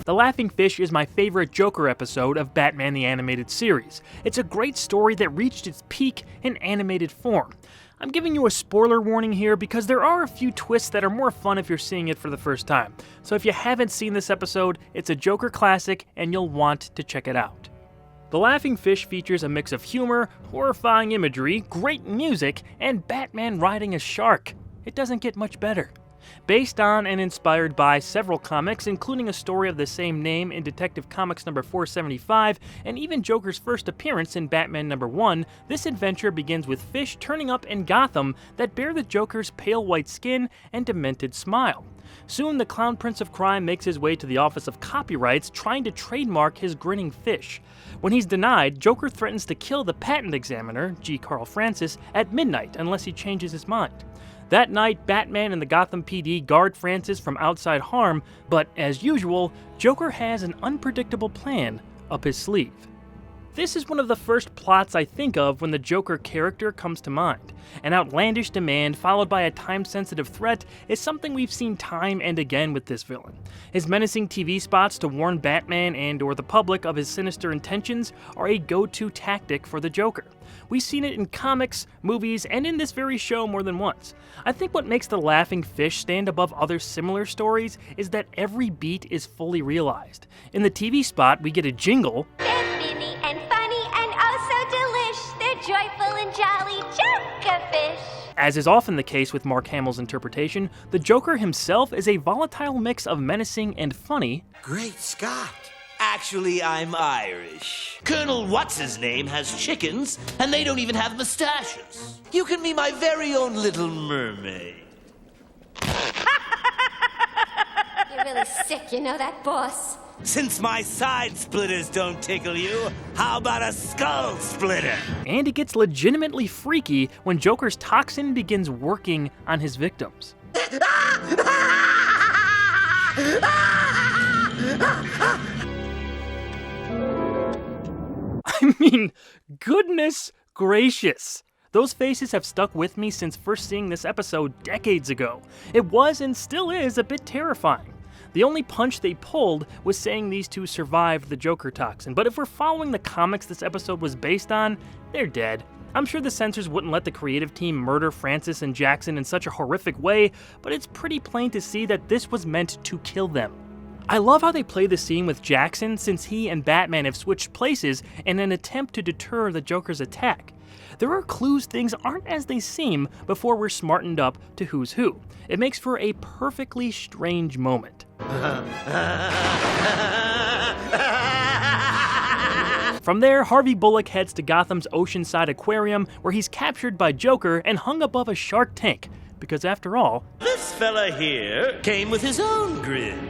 The Laughing Fish is my favorite Joker episode of Batman the Animated Series. It's a great story that reached its peak in animated form. I'm giving you a spoiler warning here because there are a few twists that are more fun if you're seeing it for the first time. So if you haven't seen this episode, it's a Joker classic and you'll want to check it out. The Laughing Fish features a mix of humor, horrifying imagery, great music, and Batman riding a shark. It doesn't get much better. Based on and inspired by several comics, including a story of the same name in Detective Comics number 475, and even Joker's first appearance in Batman number 1, this adventure begins with fish turning up in Gotham that bear the Joker's pale white skin and demented smile. Soon, the Clown Prince of Crime makes his way to the Office of Copyrights, trying to trademark his grinning fish. When he's denied, Joker threatens to kill the patent examiner, G. Carl Francis, at midnight unless he changes his mind. That night, Batman and the Gotham PD guard Francis from outside harm, but as usual, Joker has an unpredictable plan up his sleeve. This is one of the first plots I think of when the Joker character comes to mind. An outlandish demand followed by a time-sensitive threat is something we've seen time and again with this villain. His menacing TV spots to warn Batman and/or the public of his sinister intentions are a go-to tactic for the Joker. We've seen it in comics, movies, and in this very show more than once. I think what makes The Laughing Fish stand above other similar stories is that every beat is fully realized. In the TV spot, we get a jingle, joyful and jolly Joker-fish. As is often the case with Mark Hamill's interpretation, the Joker himself is a volatile mix of menacing and funny. Great Scott! Actually, I'm Irish. Colonel What's-His-Name has chickens, and they don't even have mustaches. You can be my very own little mermaid. You're really sick, you know that, boss? Since my side splitters don't tickle you, how about a skull splitter? And it gets legitimately freaky when Joker's toxin begins working on his victims. I mean, goodness gracious. Those faces have stuck with me since first seeing this episode decades ago. It was and still is a bit terrifying. The only punch they pulled was saying these two survived the Joker toxin, but if we're following the comics this episode was based on, they're dead. I'm sure the censors wouldn't let the creative team murder Francis and Jackson in such a horrific way, but it's pretty plain to see that this was meant to kill them. I love how they play the scene with Jackson since he and Batman have switched places in an attempt to deter the Joker's attack. There are clues things aren't as they seem before we're smartened up to who's who. It makes for a perfectly strange moment. From there, Harvey Bullock heads to Gotham's Oceanside Aquarium, where he's captured by Joker and hung above a shark tank. Because after all, this fella here came with his own grin.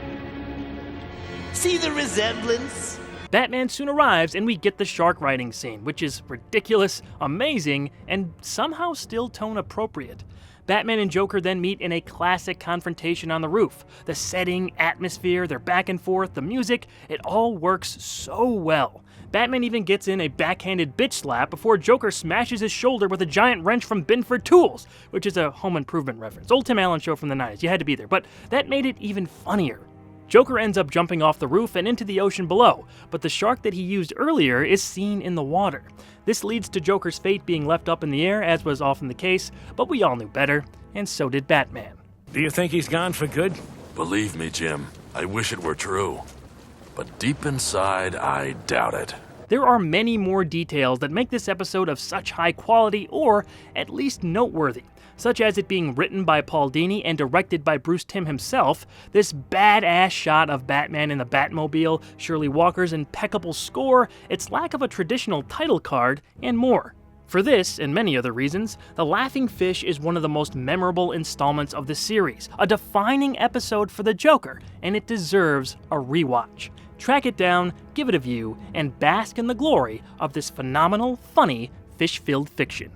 See the resemblance? Batman soon arrives and we get the shark riding scene, which is ridiculous, amazing, and somehow still tone appropriate. Batman and Joker then meet in a classic confrontation on the roof. The setting, atmosphere, their back and forth, the music, it all works so well. Batman even gets in a backhanded bitch slap before Joker smashes his shoulder with a giant wrench from Binford Tools, which is a Home Improvement reference. Old Tim Allen show from the 90s, you had to be there, but that made it even funnier. Joker ends up jumping off the roof and into the ocean below, but the shark that he used earlier is seen in the water. This leads to Joker's fate being left up in the air, as was often the case, but we all knew better, and so did Batman. Do you think he's gone for good? Believe me, Jim, I wish it were true. But deep inside, I doubt it. There are many more details that make this episode of such high quality, or at least noteworthy, such as it being written by Paul Dini and directed by Bruce Timm himself, this badass shot of Batman in the Batmobile, Shirley Walker's impeccable score, its lack of a traditional title card, and more. For this, and many other reasons, The Laughing Fish is one of the most memorable installments of the series, a defining episode for the Joker, and it deserves a rewatch. Track it down, give it a view, and bask in the glory of this phenomenal, funny, fish-filled fiction.